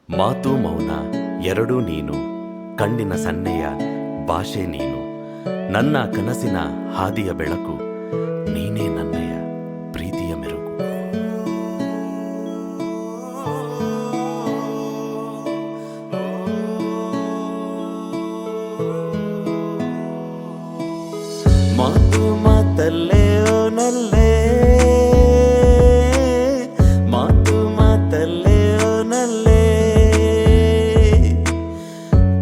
ಮಾತು ಮೌನ ಎರಡೂ ನೀನು, ಕಣ್ಣಿನ ಸನ್ನೆಯ ಭಾಷೆ ನೀನು, ನನ್ನ ಕನಸಿನ ಹಾದಿಯ ಬೆಳಕು ನೀನೇ, ನನ್ನಯ ಪ್ರೀತಿಯ ಮೆರುಗು. ಮಾತು ಮಾತಲ್ಲೇ ಓನಲ್ಲೇ, ಮಾತು ಮಾತಲ್ಲೇ ಓನಲ್ಲೇ,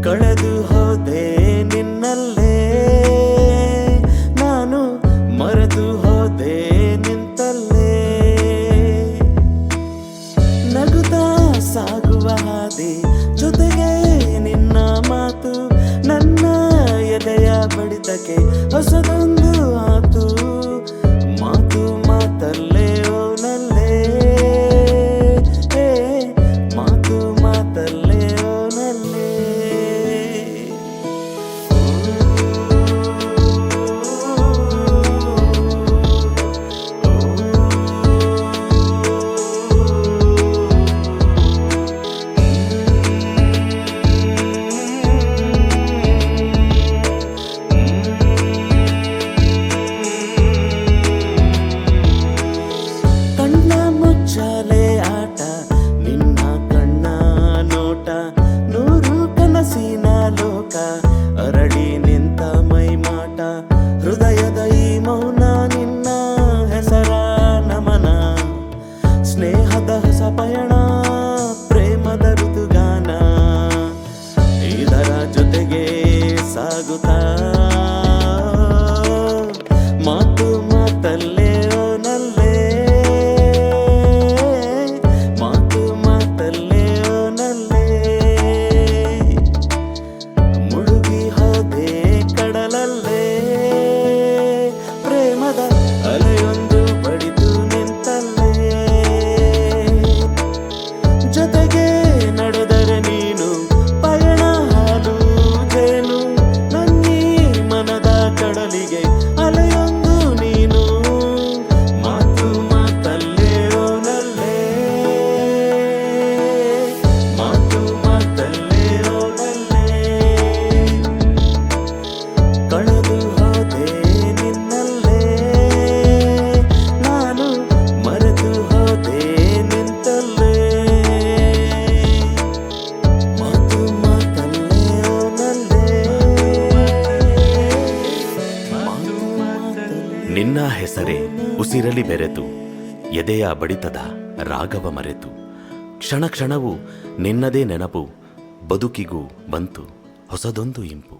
ಕಳೆದು ಹೋದೆ ನಿನ್ನಲ್ಲೇ, ನಾನು ಮರೆತು ಹೋದೆ ನಿಂತಲ್ಲೇ. ನಗುತ್ತಾ ಸಾಗುವ ಹಾದಿ ಜೊತೆಗೆ ನಿನ್ನ ಮಾತು, ನನ್ನ ಎದೆಯ ಬಡಿತಕ್ಕೆ ಹೊಸದೊಂದು ಆತು. ಮಾತು ಮಾತಲ್ಲೇ ಓನಲ್ಲೇ, ಮಾತು ಮಾತಲ್ಲೇ ಓನಲ್ಲೇ. ಮುಚ್ಚಾಲೆ ಆಟ ನಿನ್ನ ಕಣ್ಣ ನೋಟ, ನೂರು ಕನಸಿನ ಲೋಕ ಅರಳಿ ನಿಂತ ಮೈಮಾಟ. ಹೃದಯದ ಈ ಮೌನ ನಿನ್ನ ಹೆಸರ ನಮನ, ಸ್ನೇಹದ ಹೊಸ ಪಯಣ, ಪ್ರೇಮದ ಋತುಗಾನ. ಇದರ ಜೊತೆಗೆ ಸಾಗುತ್ತಾ ಮಾತು ಮಾತಲ್ಲೇ ಓನಲ್ಲೇ, ಅಲೆಯೊಂದು ಬಡಿದು ನಿಂತಲ್ಲೇ. ಜೊತೆಗೆ ನಡೆದರೆ ನೀನು ಪಯಣ ಹಾಲು ಜೇನು, ನನ್ನೀ ಮನದ ಕಡಲಿಗೆ ಅಲೆಯೊಂದು ನೀನು. ಮಾತು ಮಾತಲ್ಲೇ ಓನಲ್ಲೇ, ಮಾತು ಮಾತಲ್ಲೇ ಓನಲ್ಲೇ, ಕಳೆದು ಹೋದೆ ನಿನ್ನಲ್ಲೇ, ನಿನ್ನ ಹೆಸರೇ ಉಸಿರಲಿ ಬೆರೆತು, ಎದೆಯ ಬಡಿತದ ರಾಗವ ಮರೆತು, ಕ್ಷಣ ಕ್ಷಣವೂ ನಿನ್ನದೇ ನೆನಪು, ಬದುಕಿಗೂ ಬಂತು ಹೊಸದೊಂದು ಇಂಪು.